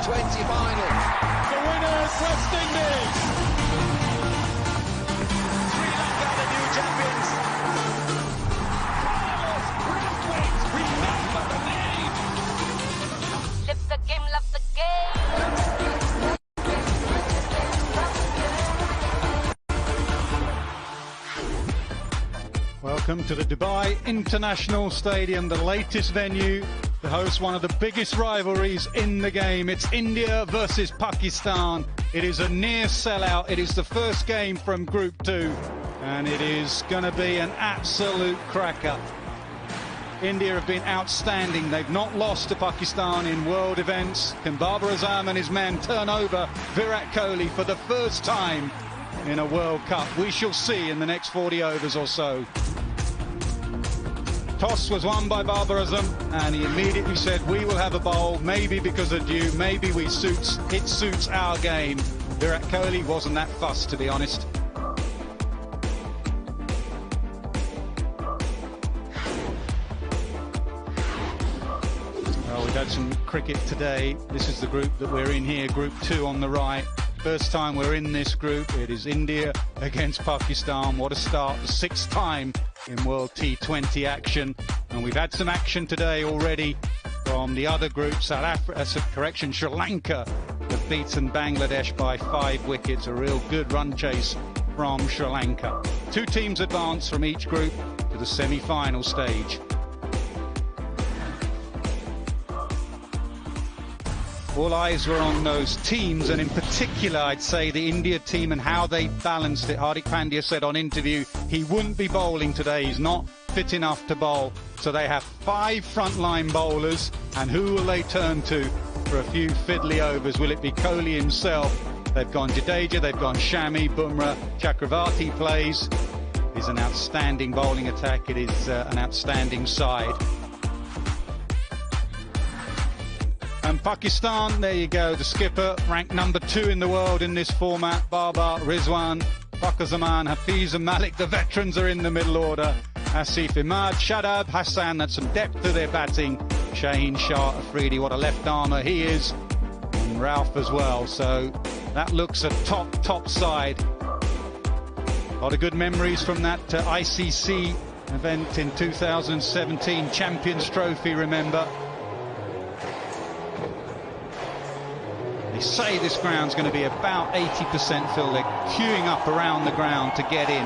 T20 final. The winners, West Indies. Sri Lanka, the new champions. Carlos Braithwaite, remember the name. Live the game, love the game. Welcome to the Dubai International Stadium, the latest venue to host one of the biggest rivalries in the game. It's India versus Pakistan. It is a near sellout. It is the first game from Group 2, and it is going to be an absolute cracker. India have been outstanding. They've not lost to Pakistan in world events. Can Babar Azam and his men turn over Virat Kohli for the first time in a World Cup? We shall see in the next 40 overs or so. Toss was won by Babar Azam, and he immediately said, we will have a bowl, maybe because of you, maybe it suits our game. Virat Kohli wasn't that fussed, to be honest. Well, we've had some cricket today. This is the group that we're in here, Group 2 on the right. First time we're in this group. It is India against Pakistan. What a start, the 6th time in World T20 action. And we've had some action today already from the other group. Sri Lanka have beaten Bangladesh by 5 wickets. A real good run chase from Sri Lanka. 2 teams advance from each group to the semi-final stage. All eyes were on those teams, and in particular, I'd say the India team and how they balanced it. Hardik Pandya said on interview he wouldn't be bowling today. He's not fit enough to bowl. So they have 5 frontline bowlers, and who will they turn to for a few fiddly overs? Will it be Kohli himself? They've gone Jadeja, they've gone Shami, Bumrah, Chakravarti plays. It's an outstanding bowling attack. It is an outstanding side. And Pakistan, there you go, the skipper, ranked number 2 in the world in this format. Babar, Rizwan, Fakhar Zaman, Hafiz and Malik, the veterans are in the middle order. Asif Imad, Shadab, Hassan, that's some depth to their batting. Shaheen Shah Afridi, what a left armour he is. And Ralph as well, so that looks a top side. A lot of good memories from that ICC event in 2017, Champions Trophy, remember. They say this ground's going to be about 80% filled. They're queuing up around the ground to get in.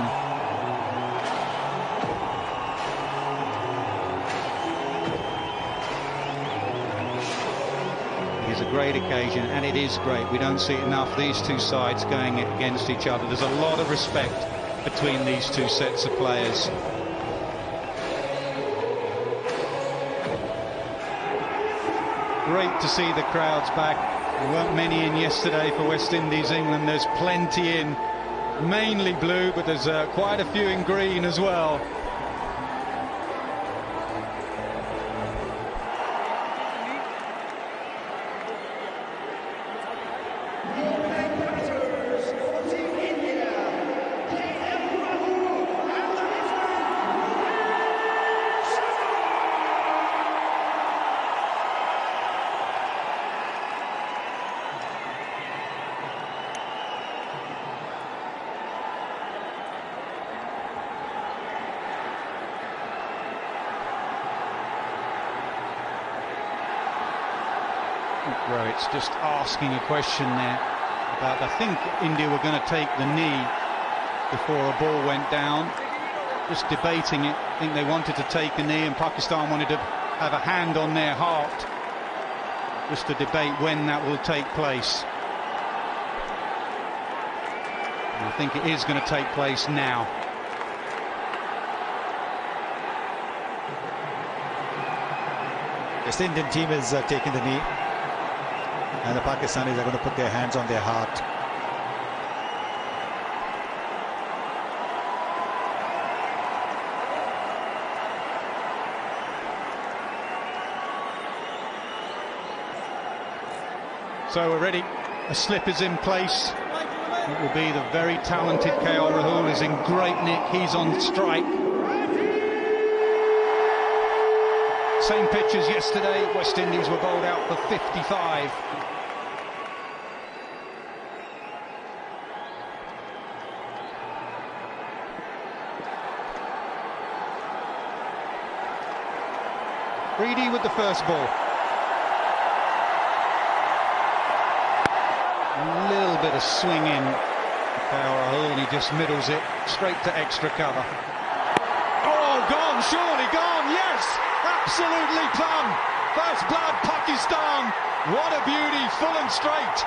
It is a great occasion, and it is great. We don't see enough, these 2 sides going against each other. There's a lot of respect between these 2 sets of players. Great to see the crowds back. There weren't many in yesterday for West Indies, England. There's plenty in, mainly blue, but there's quite a few in green as well. Where it's just asking a question there about, I think India were going to take the knee before a ball went down. Just debating it. I think they wanted to take a knee and Pakistan wanted to have a hand on their heart. Just to debate when that will take place. And I think it is going to take place now. West Indian team is taking the knee, and the Pakistanis are going to put their hands on their heart. So we're ready. A slip is in place. It will be the very talented KL Rahul is in great nick. He's on strike. Same pitch as yesterday. West Indies were bowled out for 55. Greedy with the first ball. A little bit of swing in. And he just middles it straight to extra cover. Oh, gone, surely gone, yes! Absolutely plumb. First blood, Pakistan. What a beauty, full and straight.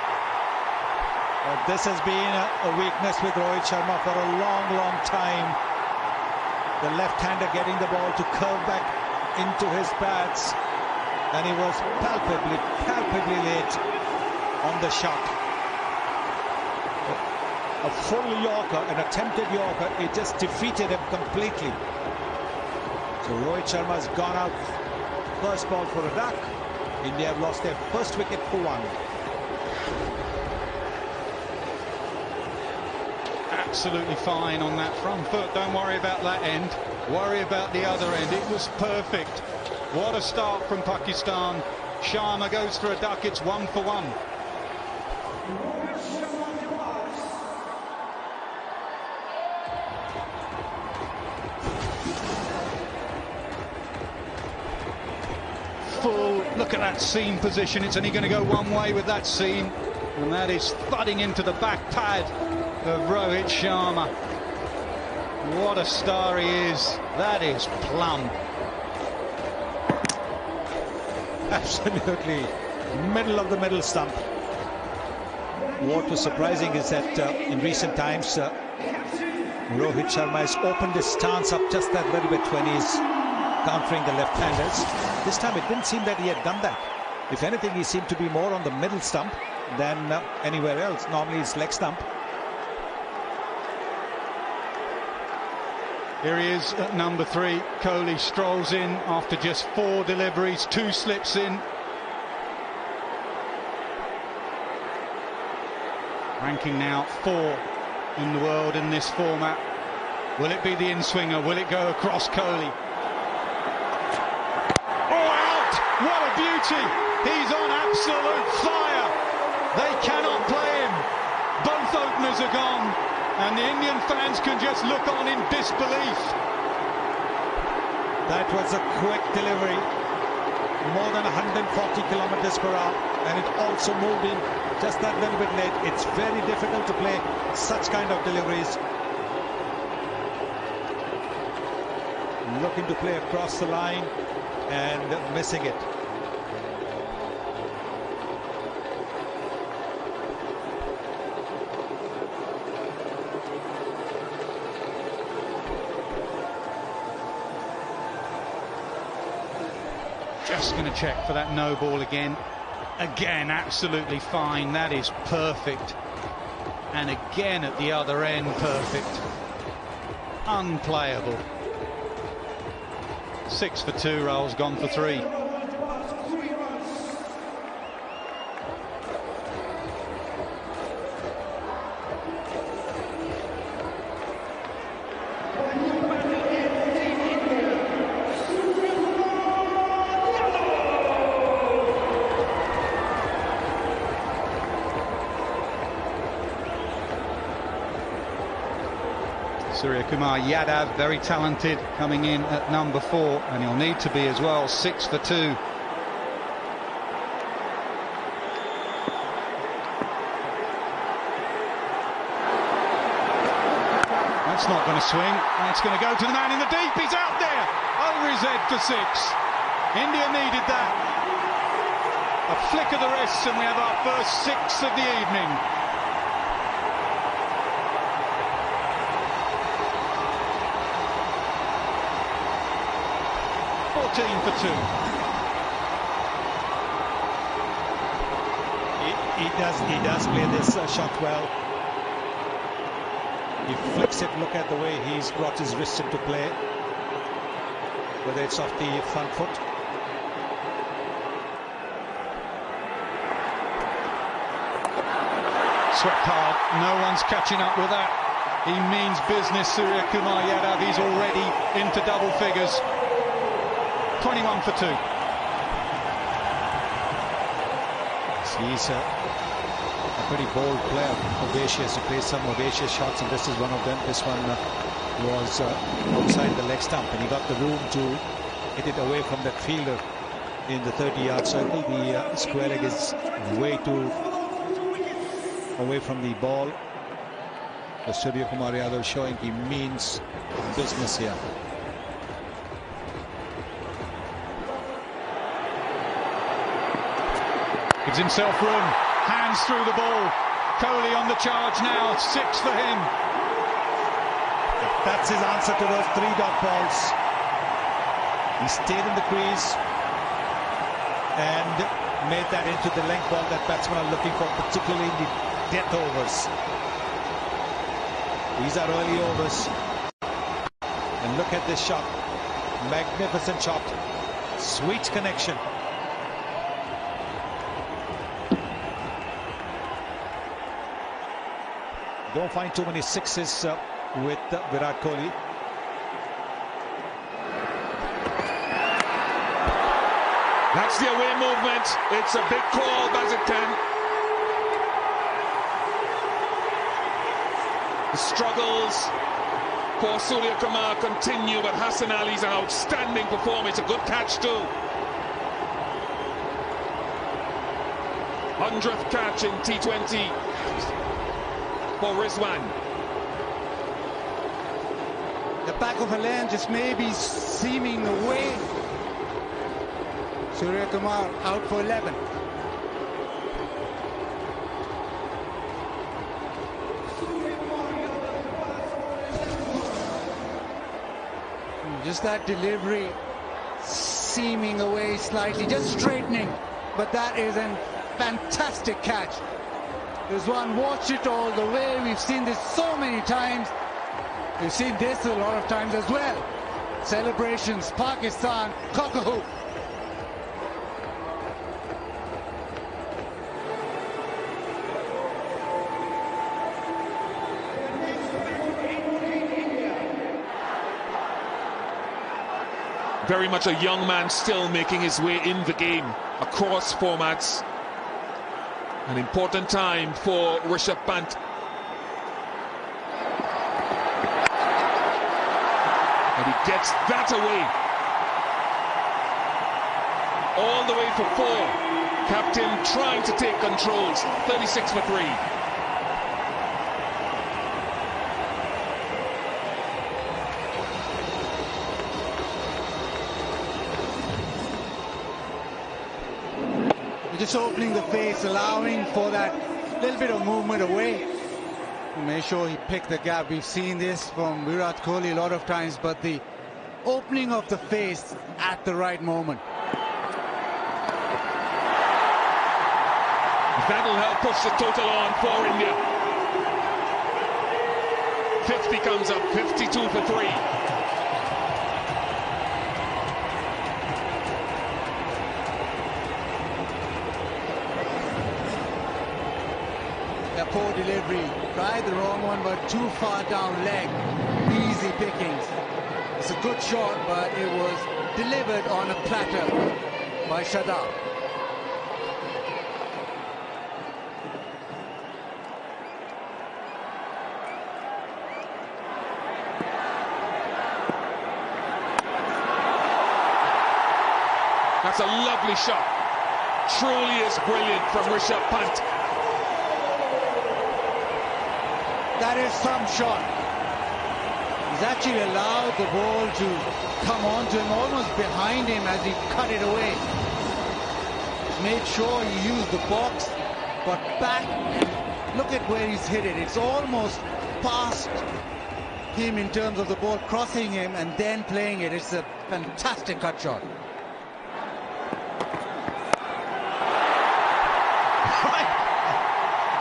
This has been a weakness with Rohit Sharma for a long time. The left-hander getting the ball to curve back into his bats, and he was palpably late on the shot. A full Yorker, an attempted Yorker, it just defeated him completely. So Rohit Sharma has gone out first ball for a duck. India have lost their first wicket for 1. Absolutely fine on that front foot. Don't worry about that end. Worry about the other end. It was perfect. What a start from Pakistan. Sharma goes for a duck. It's 1 for 1. Full. Look at that seam position. It's only going to go one way with that seam. And that is thudding into the back pad of Rohit Sharma. What a star he is. That is plumb. Absolutely. Middle of the middle stump. What was surprising is that in recent times, Rohit Sharma has opened his stance up just that little bit when he's countering the left-handers. This time it didn't seem that he had done that. If anything, he seemed to be more on the middle stump than anywhere else. Normally it's leg stump. Here he is at number 3. Kohli strolls in after just 4 deliveries, 2 slips in. Ranking now 4 in the world in this format. Will it be the in-swinger? Will it go across Kohli? Oh, out! What a beauty! He's on absolute fire. They cannot play him. Both openers are gone. And the Indian fans can just look on in disbelief. That was a quick delivery. More than 140 kilometers per hour. And it also moved in just that little bit late. It's very difficult to play such kind of deliveries. Looking to play across the line and missing it. Just going to check for that no ball again. Again, absolutely fine. That is perfect. And again at the other end, perfect. Unplayable. 6 for 2, Rahul's gone for 3. Suryakumar Yadav, very talented, coming in at number 4, and he'll need to be as well. 6 for 2. That's not going to swing. That's going to go to the man in the deep. He's out there over his head for 6. India needed that. A flick of the wrists, and we have our first 6 of the evening. 14 for 2. He does play this shot well. He flicks it. Look at the way he's brought his wrist into play. Whether it's off the front foot. Swept hard. No one's catching up with that. He means business, Suryakumar Yadav. He's already into double figures. 21 for 2. He's a pretty bold player, audacious. He plays some audacious shots, and this is one of them. This one was outside the leg stump, and he got the room to hit it away from that fielder. in the 30-yard circle. The square leg is way too away from the ball. The Surya Kumar Yadav showing he means business here. Gives himself room, hands through the ball. Kohli on the charge now, 6 for him. That's his answer to those 3 dot balls. He stayed in the crease and made that into the length ball that batsmen are looking for, particularly in the death overs. These are early overs. And look at this shot. Magnificent shot. Sweet connection. Don't find too many sixes with Virat Kohli. That's the away movement. It's a big call, Bazzican. The struggles for Surya Kumar continue, but Hassan Ali's an outstanding performance. A good catch too. 100th catch in T20 for Rizwan. The back of a lane just maybe seeming away. Surya Kumar out for 11. Just that delivery seeming away slightly, just straightening. But that is a fantastic catch. Rizwan watched it all the way. We've seen this so many times. We've seen this a lot of times as well. Celebrations, Pakistan, cock-a-hoop. Very much a young man still making his way in the game across formats. An important time for Rishabh Pant. And he gets that away. All the way for 4. Captain trying to take controls. 36 for 3. Just opening the face, allowing for that little bit of movement away to make sure he picked the gap. We've seen this from Virat Kohli a lot of times, but the opening of the face at the right moment. That'll help push the total on for India. 50 comes up, 52 for 3. Poor delivery, tried the wrong one, but too far down leg. Easy pickings. It's a good shot, but it was delivered on a platter by Shadab. That's a lovely shot. Truly is brilliant from Rishabh Pant. That is some shot. He's actually allowed the ball to come on to him, almost behind him as he cut it away. He's made sure he used the box, but back, and look at where he's hit it. It's almost past him in terms of the ball crossing him and then playing it. It's a fantastic cut shot.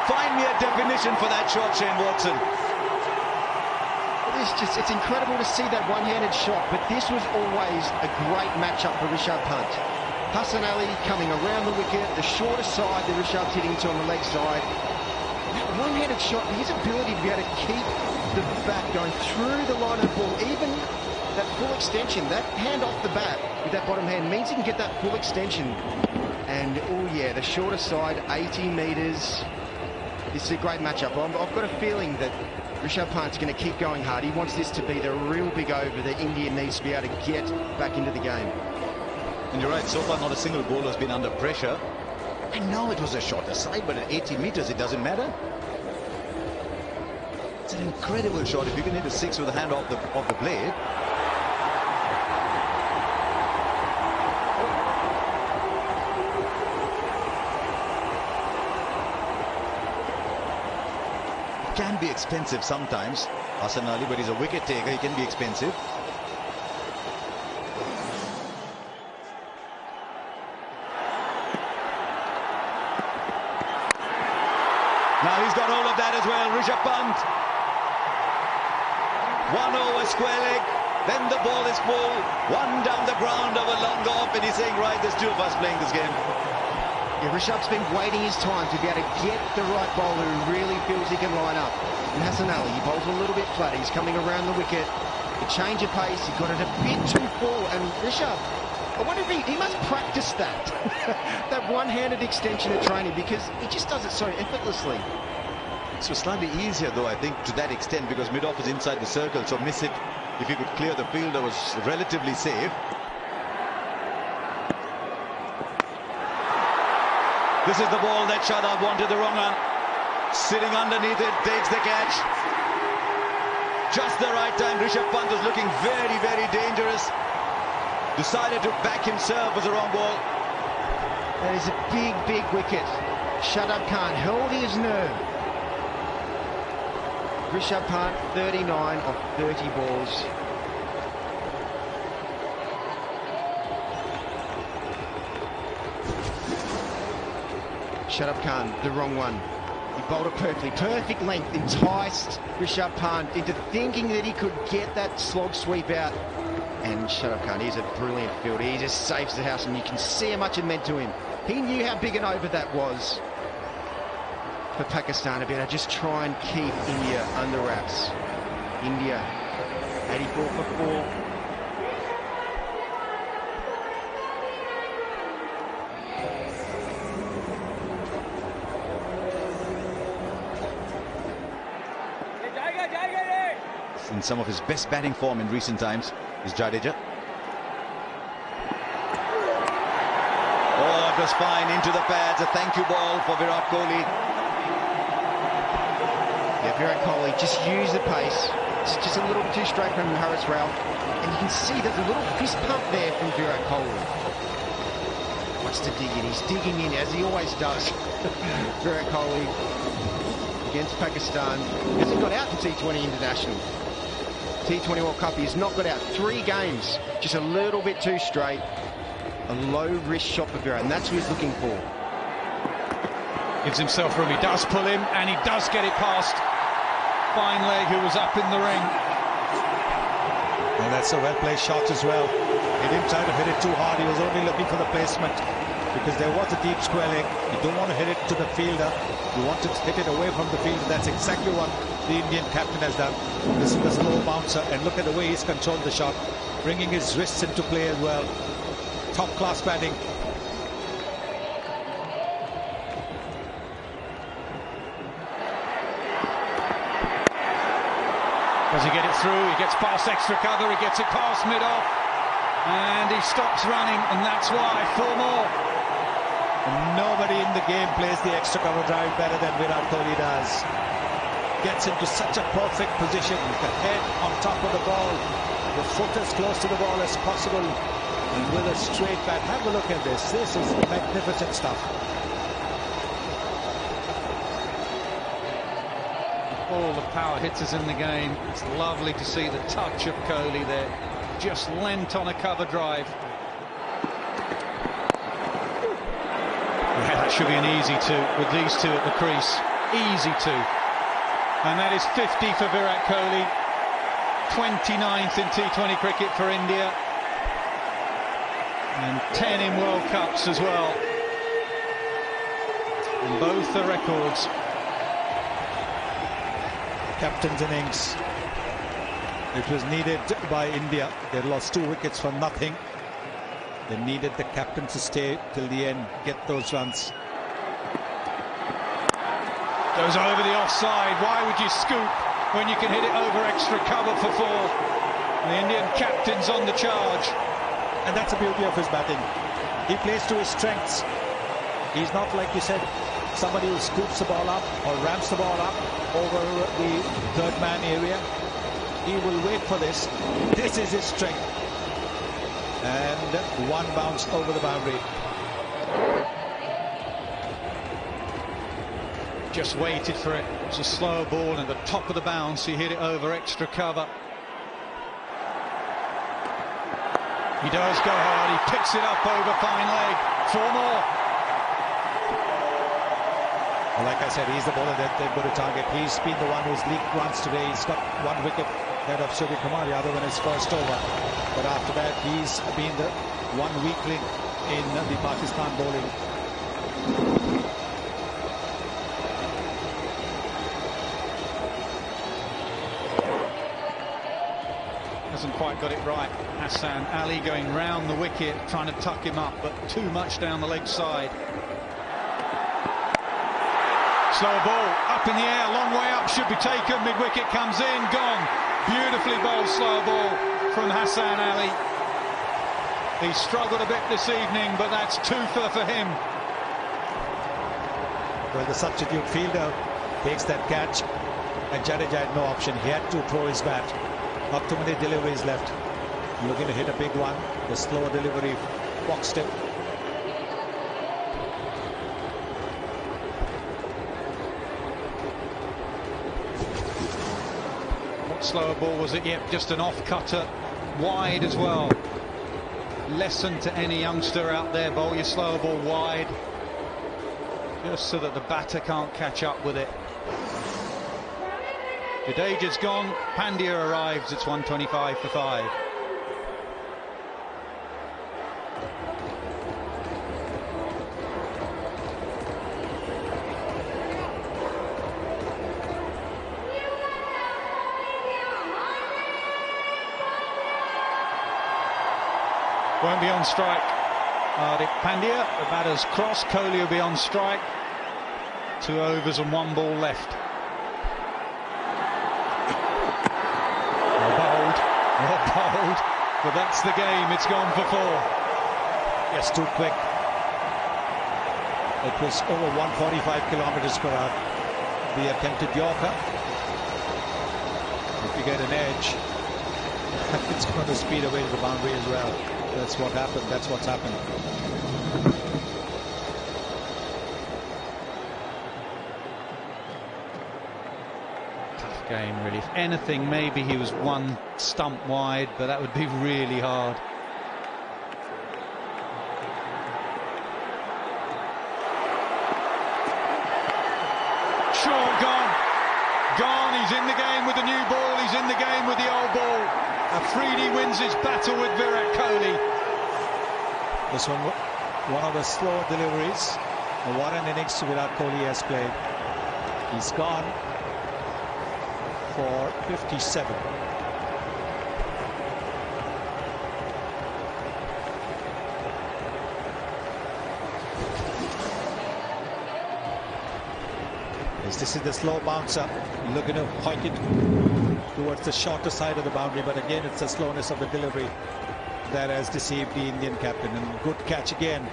Find me a definition for that shot, Shane Watson. It's incredible to see that one-handed shot, but this was always a great matchup for Rishabh Pant. Hassan Ali coming around the wicket, the shorter side that Rishabh's hitting to on the leg side. That one-handed shot, his ability to be able to keep the bat going through the line of the ball, even that full extension, that hand off the bat with that bottom hand means he can get that full extension. And, oh yeah, the shorter side, 80 metres. This is a great matchup. I've got a feeling that Rishabh Pant's going to keep going hard. He wants this to be the real big over that India needs to be able to get back into the game. And you're right, so far not a single bowler has been under pressure. I know it was a shorter side, but at 80 meters it doesn't matter. It's an incredible shot. If you can hit a 6 with the hand off the blade. It can be expensive sometimes, Hassan Ali, but he's a wicket taker. He can be expensive. Now he's got hold of that as well, Rishabh Pant. 1 over square leg, then the ball is full, 1 down the ground of a long off, and he's saying, right, there's 2 of us playing this game. Yeah, Rishabh's been waiting his time to be able to get the right bowler who really feels he can line up. And Hassan Ali, he bowls a little bit flat, he's coming around the wicket. The change of pace, he got it a bit too full, and Rishabh, I wonder if he must practice that. That one-handed extension at training, because he just does it so effortlessly. So slightly easier though, I think, to that extent, because mid-off is inside the circle, so miss it. If you could clear the fielder, was relatively safe. This is the ball that Shadab wanted, the wrong one. Sitting underneath it, takes the catch. Just the right time. Rishabh Pant was looking very, very dangerous. Decided to back himself, was the wrong ball. That is a big, big wicket. Shadab Khan held his nerve. Rishabh Pant, 39 of 30 balls. Shadab Khan, the wrong one. He bowled it perfectly. Perfect length, enticed Rishabh Pant into thinking that he could get that slog sweep out. And Shadab Khan, he's a brilliant fielder. He just saves the house, and you can see how much it meant to him. He knew how big an over that was for Pakistan to be able to just try and keep India under wraps. India, 84 for 4. In some of his best batting form in recent times is Jadeja. Oh, it was fine into the pads. A thank you ball for Virat Kohli. Yeah, Virat Kohli just used the pace. It's just a little bit too straight from Haris Rauf. And you can see there's a little fist pump there from Virat Kohli. Wants to dig in. He's digging in, as he always does. Virat Kohli against Pakistan. Hasn't got out in T20 International. T20 World Cup, he's not got out. 3 games, just a little bit too straight. A low-risk shot for Virat, and that's what he's looking for. Gives himself room. He does pull him, and he does get it past Fine Leg, who was up in the ring. And that's a well-placed shot as well. He didn't try to hit it too hard. He was only looking for the placement, because there was a deep square leg. You don't want to hit it to the fielder. You want to hit it away from the fielder. That's exactly what the Indian captain has done. This is the slow bouncer, and look at the way he's controlled the shot, bringing his wrists into play as well. Top-class batting. Does he get it through? He gets past extra cover, he gets it past mid-off, and he stops running, and that's why 4 more. And nobody in the game plays the extra cover drive better than Virat Kohli does. Gets into such a perfect position with the head on top of the ball, the foot as close to the ball as possible, and with a straight bat. Have a look at this. This is magnificent stuff. All the power hitters in the game. It's lovely to see the touch of Kohli there. Just lent on a cover drive. Yeah, that should be an easy 2 with these 2 at the crease. Easy 2. And that is 50 for Virat Kohli. 29th in T20 cricket for India. And 10 in World Cups as well. And both the records. Captain's innings. It was needed by India. They lost 2 wickets for nothing. They needed the captain to stay till the end, get those runs. Goes over the offside. Why would you scoop when you can hit it over extra cover for 4? The Indian captain's on the charge. And that's the beauty of his batting. He plays to his strengths. He's not, like you said, somebody who scoops the ball up or ramps the ball up over the third man area. He will wait for this. This is his strength. And one bounce over the boundary. Just waited for it. It's a slow ball and the top of the bounce. He hit it over extra cover. He does go hard. He picks it up over fine leg. 4 more. Well, like I said, he's the bowler that they're going to target. He's been the one who's leaked runs today. He's got 1 wicket ahead of Suryakumar Yadav in his first over. But after that, he's been the one weak link in the Pakistan bowling. Hasn't quite got it right. Hassan Ali going round the wicket, trying to tuck him up, but too much down the leg side. Slow ball, up in the air, long way up, should be taken. Mid-wicket comes in, gone. Beautifully bowled slow ball from Hassan Ali. He struggled a bit this evening, but that's 2 for him. Well, the substitute fielder takes that catch, and Jadeja had no option. He had to throw his bat. Not too many deliveries left. Looking to hit a big one. The slow delivery boxed him. What slower ball was it? Yep, just an off-cutter. Wide as well. Lesson to any youngster out there. Bowl your slower ball wide. Just so that the batter can't catch up with it. Jadeja's gone, Pandya arrives, it's 125 for 5. Won't be on strike. Pandya, the batter's cross, Kohli will be on strike. 2 overs and 1 ball left. Bowled, but that's the game. It's gone for 4. Yes, too quick. It was over 145 kilometers per hour. The attempted Yorker. If you get an edge, it's going to speed away to the boundary as well. That's what happened. That's what's happened. Game really. If anything, maybe he was 1 stump wide, but that would be really hard. Sure, gone. He's in the game with the new ball. He's in the game with the old ball. Afridi wins his battle with Virat Kohli. This one of the slower deliveries. What an innings Virat Kohli has played. He's gone for 57. This is the slow bouncer, looking to hoik it towards the shorter side of the boundary, but again it's the slowness of the delivery that has deceived the Indian captain. And good catch again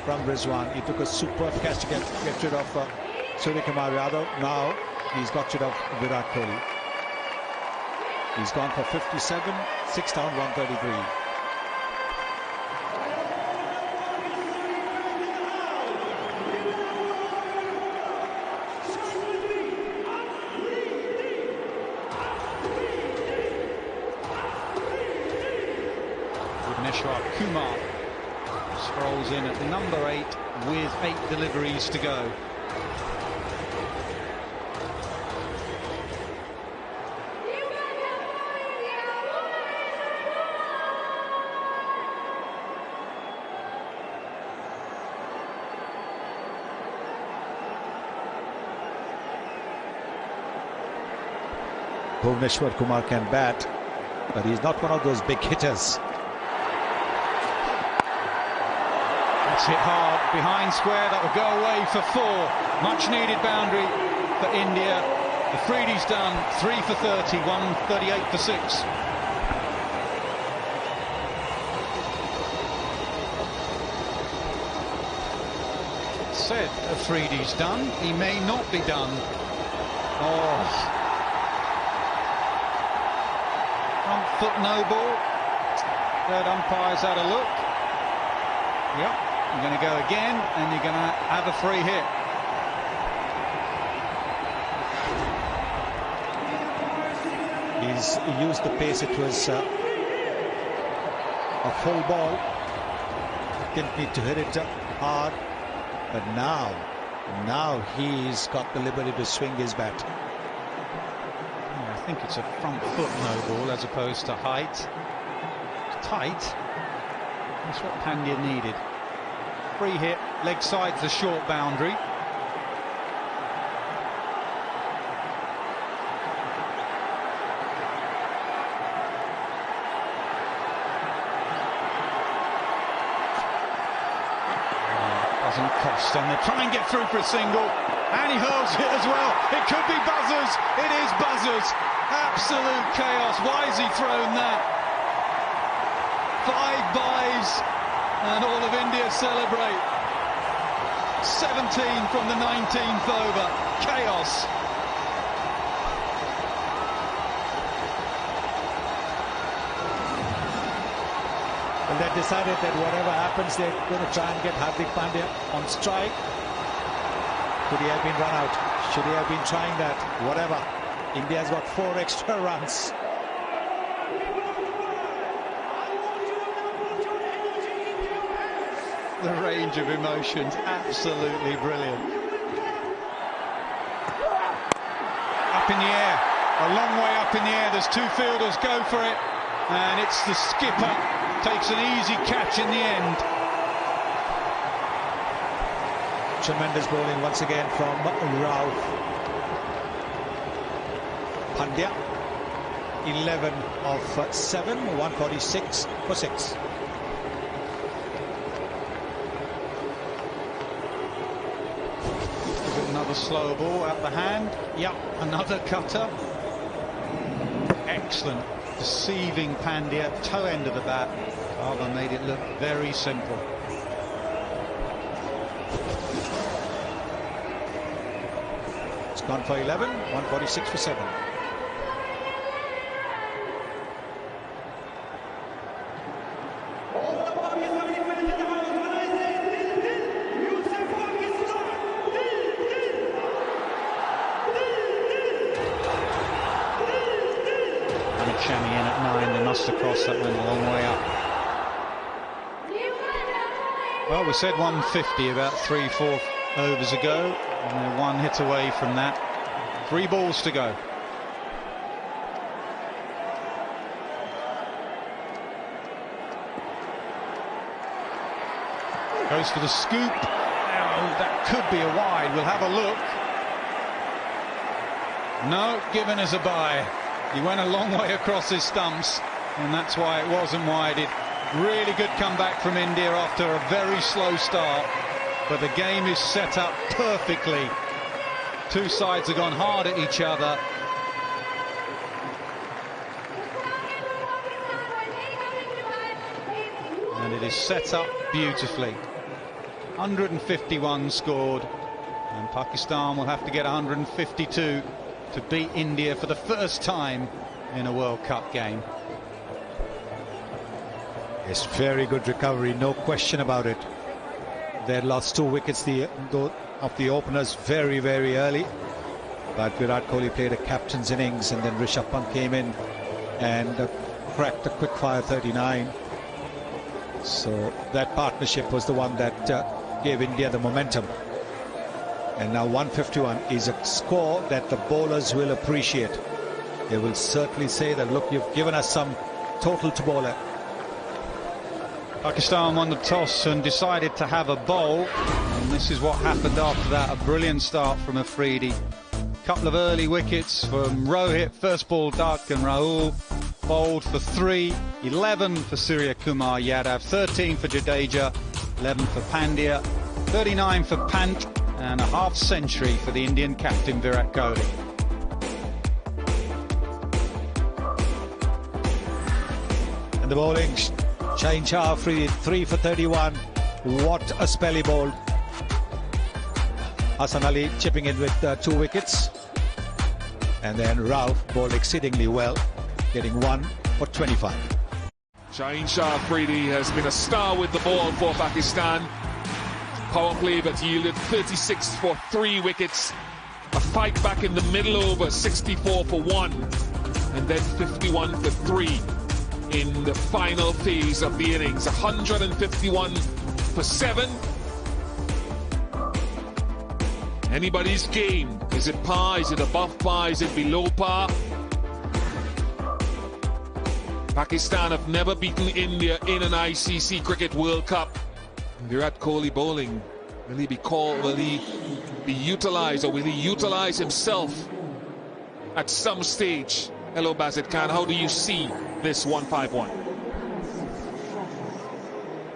from Rizwan. He took a superb catch to get rid of Suryakumar Yadav. Now he's got rid of Virat Kohli. He's gone for 57, 6 down, 133. Bhuvneshwar Kumar scrolls in at number 8 with 8 deliveries to go. Bhuvneshwar Kumar can bat, but he's not one of those big hitters. That's hit hard, behind square, that will go away for 4. Much needed boundary for India. Afridi's done 3 for 30, 138 for 6. said Afridi's done. He may not be done. Oh. Front foot no ball. Third umpire's had a look. Yep, you're going to go again, and you're going to have a free hit. He's used the pace. It was a full ball. Didn't need to hit it hard. But now he's got the liberty to swing his bat. Yeah, I think it's a front foot no ball as opposed to height. It's tight. That's what Pandya needed. Free hit, leg side's the short boundary. Doesn't cost, and they try and get through for a single, and he hurls it as well. It could be buzzers. It is buzzers. Absolute chaos. Why has he thrown that? 5 byes, and all of India celebrate. 17 from the 19th over. Chaos. Well, they decided that whatever happens, they're going to try and get Hardik Pandya on strike. Could he have been run out? Should he have been trying that? Whatever. India's got 4 extra runs. The range of emotions, absolutely brilliant. Up in the air, a long way up in the air. There's 2 fielders, go for it. And it's the skipper, takes an easy catch in the end. Tremendous bowling once again from Rao. Pandya, 11 of 7, 146 for 6. Another slow ball at the hand. Yep, another cutter. Excellent. Deceiving Pandya, toe end of the bat. Baba made it look very simple. It's gone for 11, 146 for 7. Shami in at 9, they must have crossed, that went a long way up. Well, we said 150 about 3-4 overs ago, and they're 1 hit away from that. 3 balls to go. Goes for the scoop. Oh, that could be a wide. We'll have a look. No, given as a bye. He went a long way across his stumps, and that's why it wasn't wided. Really good comeback from India after a very slow start, but the game is set up perfectly. 2 sides have gone hard at each other. And it is set up beautifully. 151 scored, and Pakistan will have to get 152 to beat India for the first time in a World Cup game. It's very good recovery, no question about it. They lost 2 wickets of the openers very, very early. But Virat Kohli played a captain's innings, and then Rishabh Pant came in and cracked a quick-fire 39. So that partnership was the one that gave India the momentum. And now 151 is a score that the bowlers will appreciate. They will certainly say that, look, you've given us some total to bowl at. Pakistan won the toss and decided to have a bowl, and this is what happened after that. A brilliant start from Afridi. Couple of early wickets from Rohit, first ball duck, and Rahul bowled for 3, 11 for Surya Kumar Yadav, 13 for Jadeja, 11 for Pandya, 39 for Pant, and a half century for the Indian captain Virat Kohli. And the bowling, Shaheen Shah Afridi, 3 for 31. What a spell he bowled. Hassan Ali chipping in with 2 wickets. And then Rauf bowled exceedingly well, getting 1 for 25. Shaheen Shah Afridi has been a star with the ball for Pakistan. Power play that yielded 36 for 3 wickets. A fight back in the middle over, 64 for 1. And then 51 for 3 in the final phase of the innings. 151 for 7. Anybody's game. Is it par? Is it above par? Is it below par? Pakistan have never beaten India in an ICC Cricket World Cup. Virat Kohli bowling. Will he be called? Will he be utilised, or will he utilise himself at some stage? Hello, Basit Khan. How do you see this 151?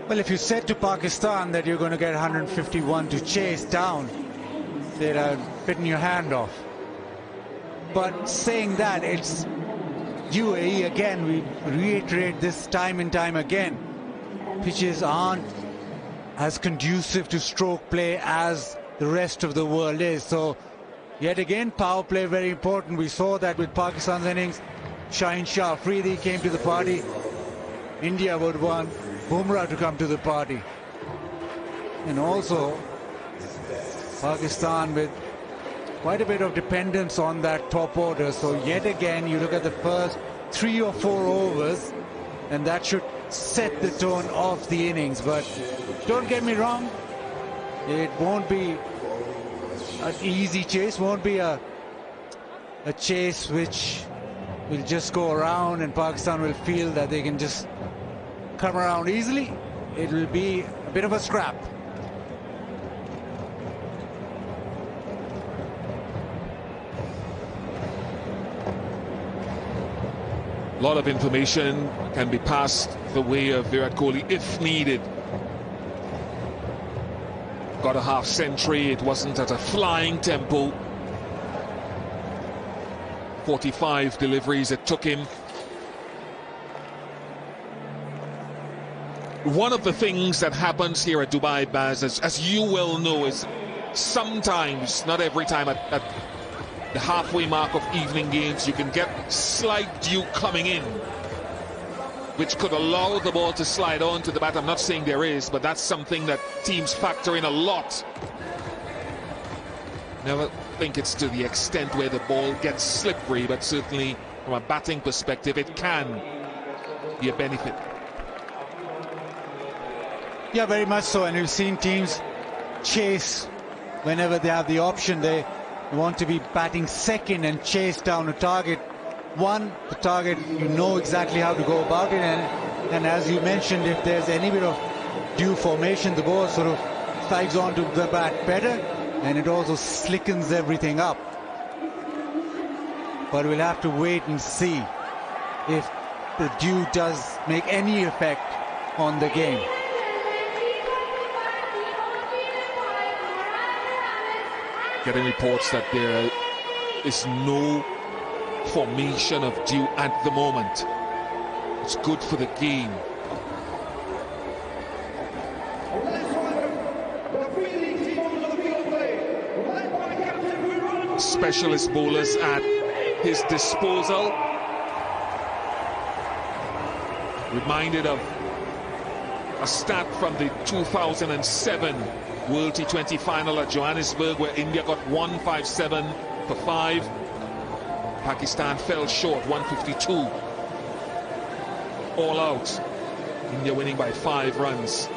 Well, if you said to Pakistan that you're going to get 151 to chase down, they'd have bitten your hand off. But saying that, it's UAE again. We reiterate this time and time again. Pitches aren't as conducive to stroke play as the rest of the world is. So, yet again, power play very important. We saw that with Pakistan's innings. Shaheen Shah Afridi came to the party. India would want Bumrah to come to the party. And also, Pakistan with quite a bit of dependence on that top order. So yet again, you look at the first 3 or 4 overs, and that should set the tone of the innings. But don't get me wrong, it won't be an easy chase, won't be a chase which will just go around and Pakistan will feel that they can just come around easily. It will be a bit of a scrap. A lot of information can be passed the way of Virat Kohli if needed. Got a half century. It wasn't at a flying tempo. 45 deliveries it took him. One of the things that happens here at Dubai, Baz, as you well know, is sometimes, not every time, at the halfway mark of evening games, you can get slight dew coming in, which could allow the ball to slide on to the bat. I'm not saying there is, but that's something that teams factor in a lot. Never think it's to the extent where the ball gets slippery, but certainly from a batting perspective, it can be a benefit. Yeah, very much so. And we've seen teams chase whenever they have the option. They want to be batting second and chase down a target. One, the target, you know exactly how to go about it, and as you mentioned, if there's any bit of due formation, the ball sort of slides onto the bat better, and it also slickens everything up. But we'll have to wait and see if the dew does make any effect on the game. Getting reports that there is no formation of dew at the moment. It's good for the game. Specialist bowlers at his disposal. Reminded of a stat from the 2007 World T20 final at Johannesburg, where India got 157 for 5. Pakistan fell short, 152. All out. India winning by 5 runs.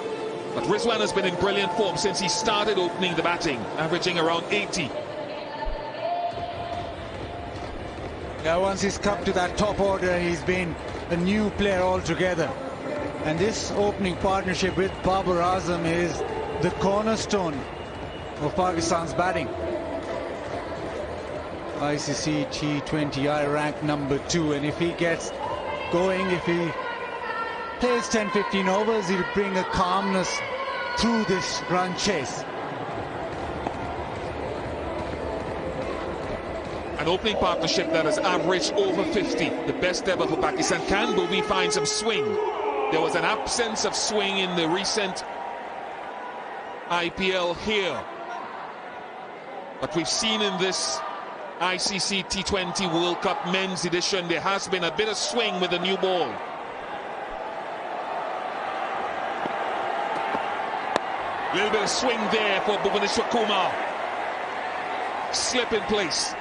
But Rizwan has been in brilliant form since he started opening the batting, averaging around 80. Yeah, once he's come to that top order, he's been a new player altogether. And this opening partnership with Babar Azam is the cornerstone of Pakistan's batting. ICC T20I ranked number 2, and if he gets going, if he plays 10-15 overs, he'll bring a calmness through this run chase. An opening partnership that has averaged over 50, the best ever for Pakistan. Can Bhuvi find some swing? There was an absence of swing in the recent IPL here. But we've seen in this ICC T20 World Cup men's edition, there has been a bit of swing with the new ball. A little bit of swing there for Bhuvaneshwar Kumar. Slip in place.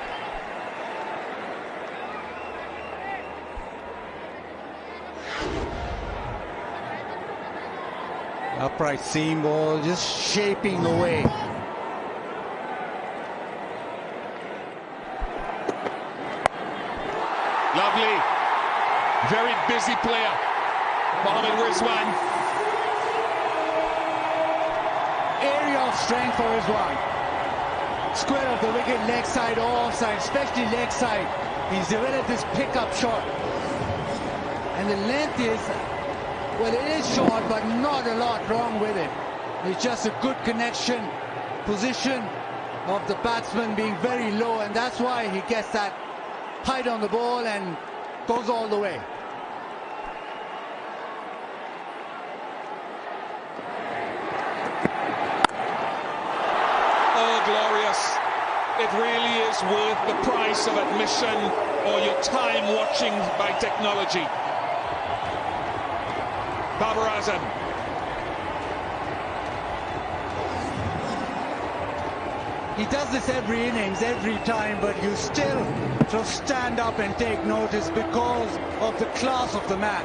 Upright seam ball, just shaping away. Lovely. Very busy player. Mohammad Rizwan. Area of strength for Rizwan. Square of the wicket, leg side or offside, especially leg side. He's developed this pickup shot. And the length is, well, it is short, but not a lot wrong with it. It's just a good connection, position of the batsman being very low, and that's why he gets that height on the ball and goes all the way. Oh, glorious. It really is worth the price of admission or your time watching by technology. Babar Azam. He does this every innings, every time, but you still just stand up and take notice because of the class of the man.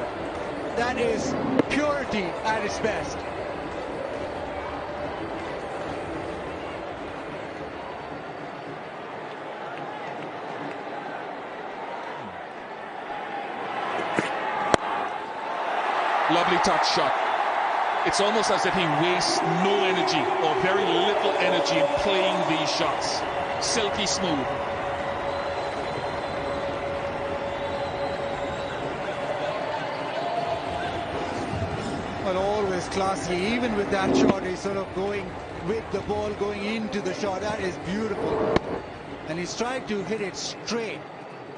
That is purity at its best. Lovely touch shot. It's almost as if he wastes no energy or very little energy in playing these shots. Silky smooth. Well, always classy. Even with that shot, he's sort of going with the ball, going into the shot. That is beautiful. And he's tried to hit it straight.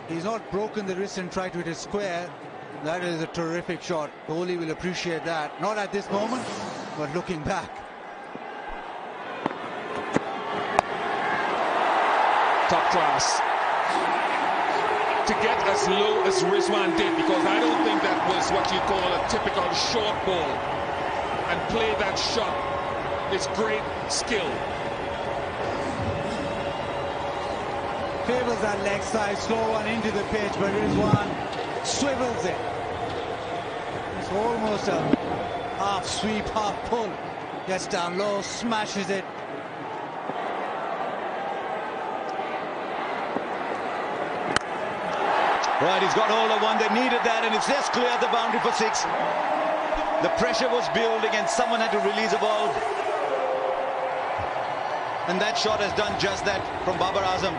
He's not broken the wrist and tried to hit it square. That is a terrific shot. Kohli will appreciate that. Not at this moment, but looking back. Top class. To get as low as Rizwan did, because I don't think that was what you call a typical short ball, and play that shot. It's great skill. Favors that leg side, slow one into the pitch, but Rizwan swivels it. It's almost a half sweep, half pull. Gets down low, smashes it. Right, he's got hold of one. They needed that, and it's just cleared the boundary for 6. The pressure was building, and someone had to release a ball. And that shot has done just that from Babar Azam.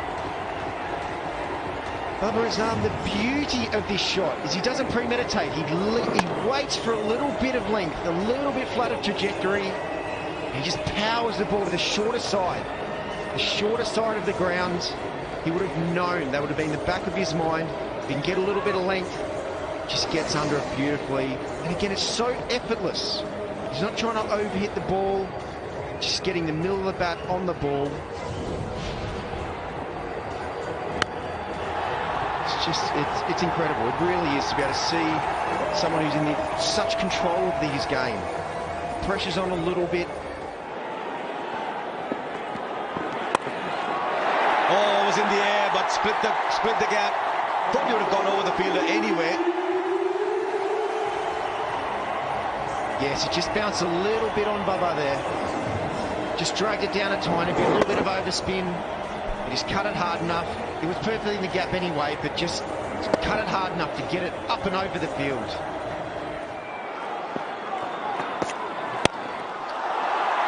Babar Azam, the beauty of this shot is he doesn't premeditate. He waits for a little bit of length, a little bit flat of trajectory. He just powers the ball to the shorter side of the ground. He would have known, that would have been the back of his mind. If he can get a little bit of length, just gets under it beautifully. And again, it's so effortless. He's not trying to overhit the ball, just getting the middle of the bat on the ball. It's incredible. It really is to be able to see someone who's in such control of his game. Pressure's on a little bit. Oh, it was in the air, but split the gap. Probably would have gone over the fielder anyway. Yes, it just bounced a little bit on Bubba there. Just dragged it down a tiny bit, a little bit of overspin. He just cut it hard enough. It was perfectly in the gap anyway, but just cut it hard enough to get it up and over the field.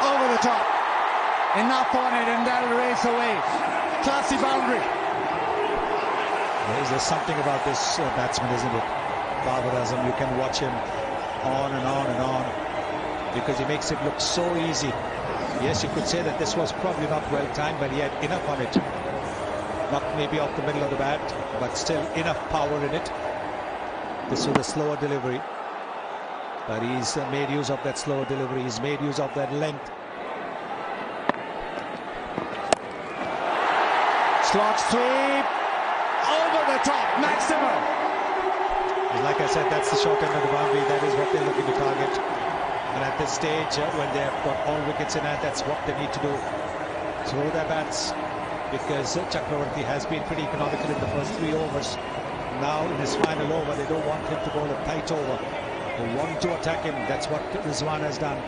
Over the top. Enough on it, and that'll race away. Classy boundary. There's something about this batsman, isn't it? Babar Azam, you can watch him on and on and on because he makes it look so easy. Yes, you could say that this was probably not well timed, but he had enough on it. Not maybe off the middle of the bat, but still enough power in it. This was a slower delivery, but he's made use of that slower delivery. He's made use of that length. Slot sweep. Over the top. Maximum. Like I said, that's the short end of the boundary. That is what they're looking to target. And at this stage, when they've got all wickets in hand, that's what they need to do. Throw their bats, because Chakravarti has been pretty economical in the first 3 overs. Now in his final over, they don't want him to bowl a tight over. They want to attack him. That's what Rizwan has done.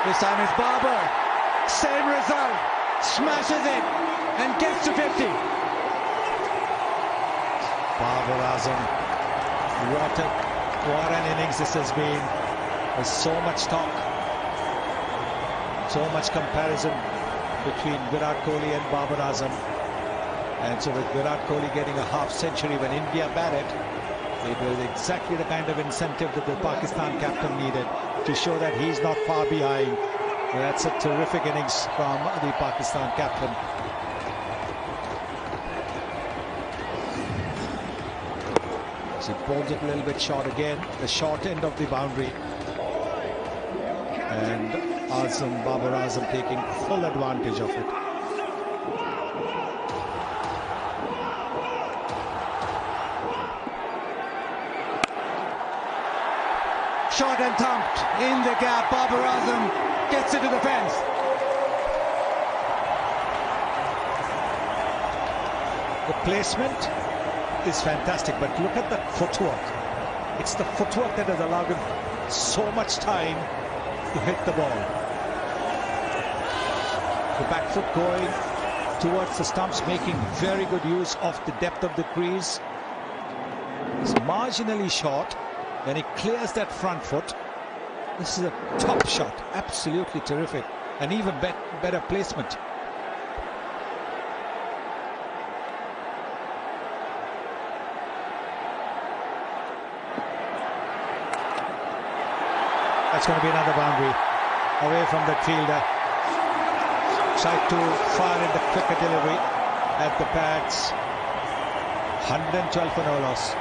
This time it's Barber. Same result. Smashes it and gets to 50. Babar Azam, what an innings this has been. There's so much talk, so much comparison between Virat Kohli and Babar Azam. And so with Virat Kohli getting a half century when India batted, it was exactly the kind of incentive that the Pakistan captain needed to show that he's not far behind. That's a terrific innings from the Pakistan captain. So he pulls it a little bit short again, the short end of the boundary. And Babar Azam taking full advantage of it. Shot and thumped in the gap. Babar Azam gets it to the fence. The placement is fantastic, but look at that footwork. It's the footwork that has allowed him so much time to hit the ball. The back foot going towards the stumps, making very good use of the depth of the crease. It's marginally short. Then he clears that front foot. This is a top shot, absolutely terrific, and even better placement. That's going to be another boundary away from that fielder. Tried to fire in the quicker delivery at the pads. 112 for no loss.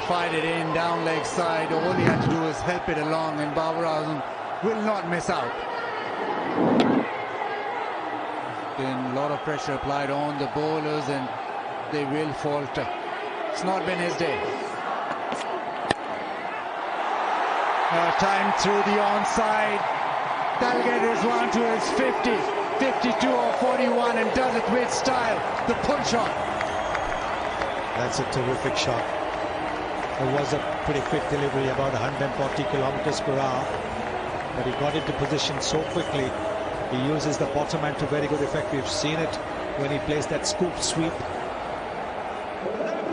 Fired it in, down leg side. All he had to do was help it along, and Babar Azam will not miss out. Been a lot of pressure applied on the bowlers, and they will falter. It's not been his day. Time through the onside. That'll get Rizwan to his 50, 52 or 41, and does it with style. The pull shot. That's a terrific shot. It was a pretty quick delivery, about 140 kilometers per hour, but he got into position so quickly. He uses the bottom hand to very good effect. We've seen it when he plays that scoop sweep,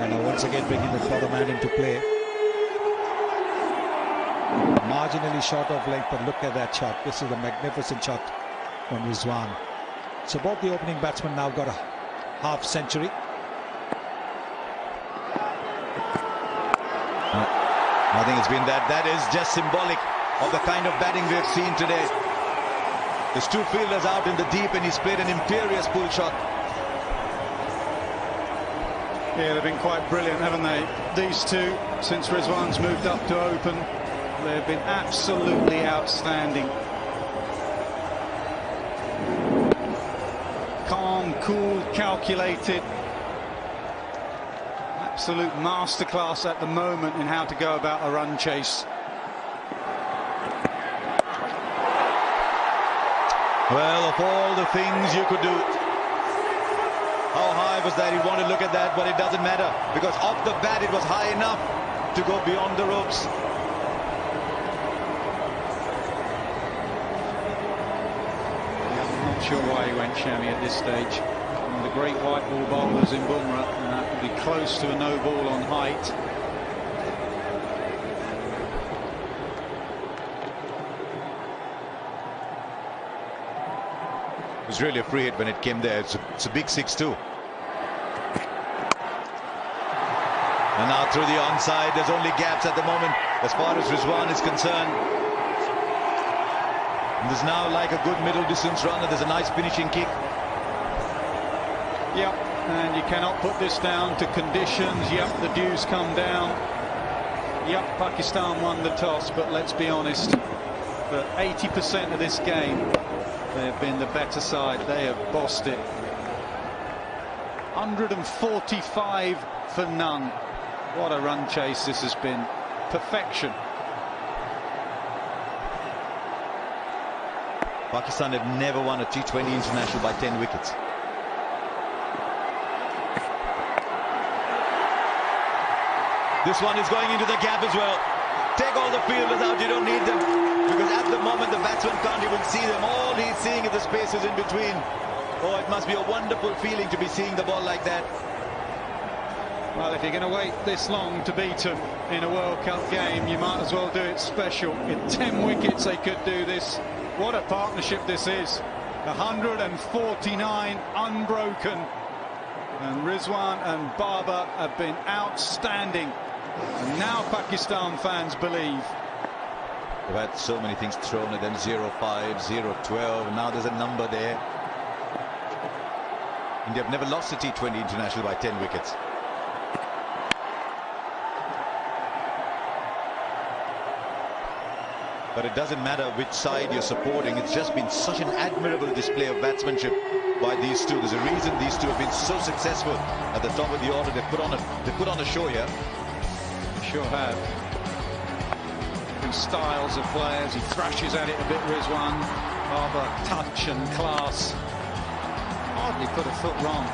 and once again bringing the bottom hand into play. Marginally short of length, but look at that shot. This is a magnificent shot from Rizwan. So both the opening batsmen now got a half century. I think it's been that is just symbolic of the kind of batting we have seen today. There's 2 fielders out in the deep, and he's played an imperious pull shot. Yeah, they've been quite brilliant, haven't they? These two, since Rizwan's moved up to open, they've been absolutely outstanding. Calm, cool, calculated. Absolute masterclass at the moment in how to go about a run chase. Well, of all the things you could do, how high was that? You want to look at that, but it doesn't matter, because off the bat it was high enough to go beyond the ropes. I'm not sure why he went Shami at this stage. One of the great white ball bowlers in Bumrah, and that would be close to a no ball on height. It was really a free hit when it came there. It's a big 6-2. And now through the onside, there's only gaps at the moment as far as Rizwan is concerned. And there's now like a good middle distance runner. There's a nice finishing kick. Yep. And you cannot put this down to conditions. Yep, the dews come down. Yep, Pakistan won the toss, but let's be honest, for 80% of this game, they have been the better side. They have bossed it. 145 for none. What a run chase this has been. Perfection. Pakistan have never won a T20 international by 10 wickets. This one is going into the gap as well. Take all the fielders out, you don't need them. Because at the moment the batsman can't even see them. All he's seeing is the spaces in between. Oh, it must be a wonderful feeling to be seeing the ball like that. Well, if you're going to wait this long to beat them in a World Cup game, you might as well do it special. In 10 wickets they could do this. What a partnership this is. 149 unbroken. And Rizwan and Babar have been outstanding. And now Pakistan fans believe. They've had so many things thrown at them. 0-5, 0-12. Now there's a number there. India have never lost a T20 international by 10 wickets. But it doesn't matter which side you're supporting. It's just been such an admirable display of batsmanship by these two. There's a reason these two have been so successful at the top of the order. They put on a show here. They sure have. Different styles of players. He thrashes at it a bit, Rizwan. Babar, touch and class. Hardly put a foot wrong.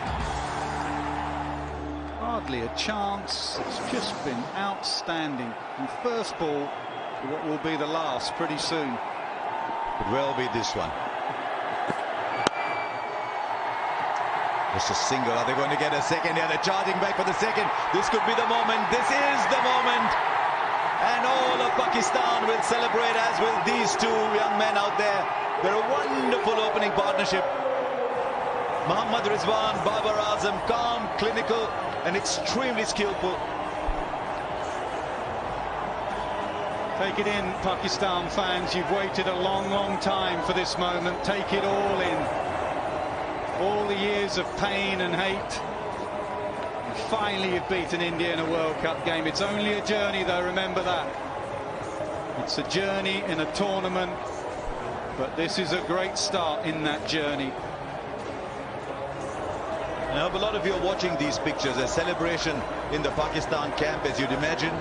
Hardly a chance. It's just been outstanding. And first ball, what will be the last pretty soon. Could well be this one. Just a single. Are they going to get a second? Yeah, they're charging back for the second. This could be the moment. This is the moment. And all of Pakistan will celebrate, as will these two young men out there. They're a wonderful opening partnership. Mohammad Rizwan, Babar Azam, calm, clinical, and extremely skillful. Take it in, Pakistan fans. You've waited a long, long time for this moment. Take it all in. All the years of pain and hate. And finally, you've beaten India in a World Cup game. It's only a journey, though. Remember that. It's a journey in a tournament. But this is a great start in that journey. Now, a lot of you are watching these pictures. A celebration in the Pakistan camp, as you'd imagine.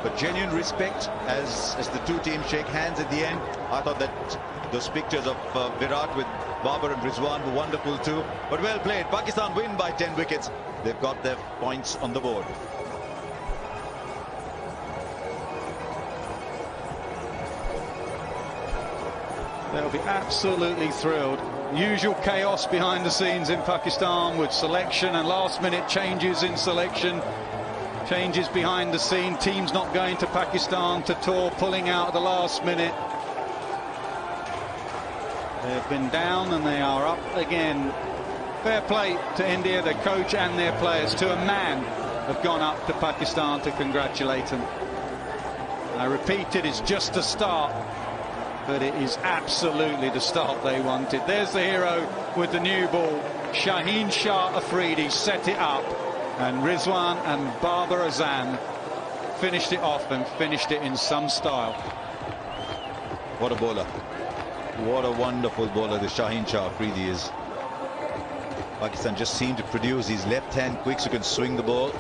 But genuine respect as the two teams shake hands at the end. I thought that those pictures of Virat with Babar and Rizwan were wonderful too. But well played. Pakistan win by 10 wickets. They've got their points on the board. They'll be absolutely thrilled. Usual chaos behind the scenes in Pakistan with selection and last-minute changes in selection. Changes behind the scene, teams not going to Pakistan to tour, pulling out at the last minute. They've been down and they are up again. Fair play to India, their coach and their players, to a man, have gone up to Pakistan to congratulate them. I repeat, it is just a start, but it is absolutely the start they wanted. There's the hero with the new ball. Shaheen Shah Afridi set it up. And Rizwan and Babar Azam finished it off and finished it in some style. What a bowler. What a wonderful bowler the Shaheen Shah Afridi is. Pakistan just seemed to produce these left-hand quicks who can swing the ball.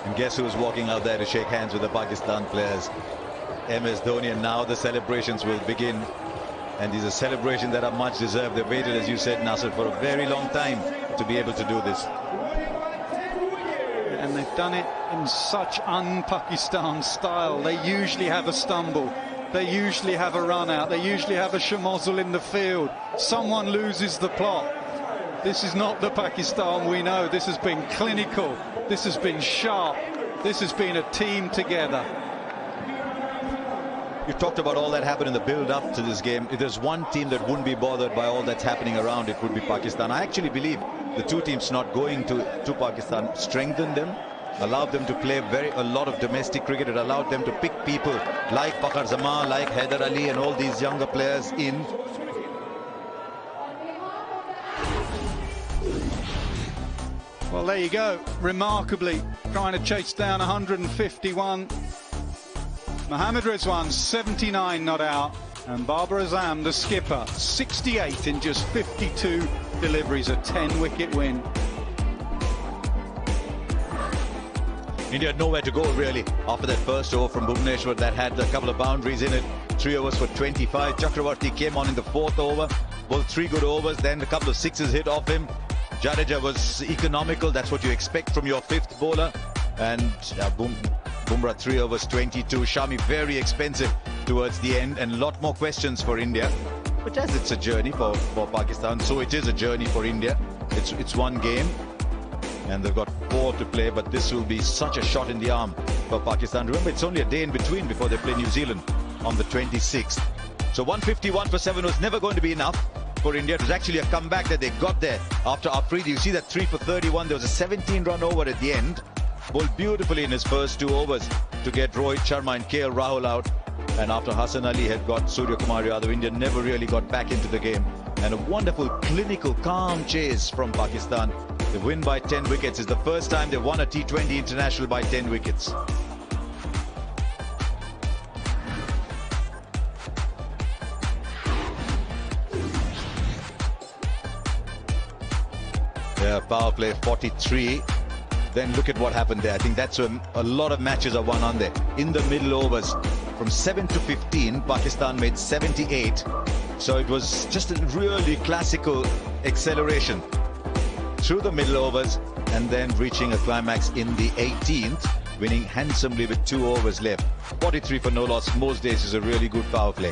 And guess who's walking out there to shake hands with the Pakistan players? MS Dhoni, and now the celebrations will begin. And these are celebrations that are much deserved. They've waited, as you said, Nasser, for a very long time to be able to do this. And they've done it in such un-Pakistan style. They usually have a stumble. They usually have a run out. They usually have a shamozzle in the field. Someone loses the plot. This is not the Pakistan we know. This has been clinical. This has been sharp. This has been a team together. You talked about all that happened in the build-up to this game. If there's one team that wouldn't be bothered by all that's happening around, it would be Pakistan. I actually believe the two teams not going to Pakistan strengthened them, allowed them to play a lot of domestic cricket. It allowed them to pick people like Fakhar Zaman, like Haider Ali, and all these younger players in. Well, there you go. Remarkably, trying to chase down 151. Mohammad Rizwan, 79 not out. And Babar Azam, the skipper, 68 in just 52 deliveries, a 10-wicket win. India had nowhere to go, really, after that first over from Bhuvneshwar that had a couple of boundaries in it. 3 overs for 25. Chakravarti came on in the 4th over. Bowled 3 good overs, then a couple of sixes hit off him. Jadeja was economical. That's what you expect from your 5th bowler. And Bumrah 3 overs 22. Shami very expensive towards the end, and a lot more questions for India. But as it's a journey for Pakistan, so it is a journey for India. It's one game, and they've got 4 to play, but this will be such a shot in the arm for Pakistan. Remember, it's only a day in between before they play New Zealand on the 26th. So 151 for 7 was never going to be enough for India. It was actually a comeback that they got there after Afridi. You see that 3 for 31. There was a 17-run over at the end. Bowled beautifully in his first 2 overs to get Rohit Sharma and KL Rahul out. And after Hassan Ali had got Surya Kumar Yadav, India never really got back into the game. And a wonderful, clinical, calm chase from Pakistan. The win by 10 wickets is the first time they've won a T20 international by 10 wickets. Yeah, power play 43. Then look at what happened there. I think that's when a lot of matches are won on there. In the middle overs, from 7 to 15, Pakistan made 78. So it was just a really classical acceleration through the middle overs and then reaching a climax in the 18th, winning handsomely with 2 overs left. 43 for no loss most days is a really good power play.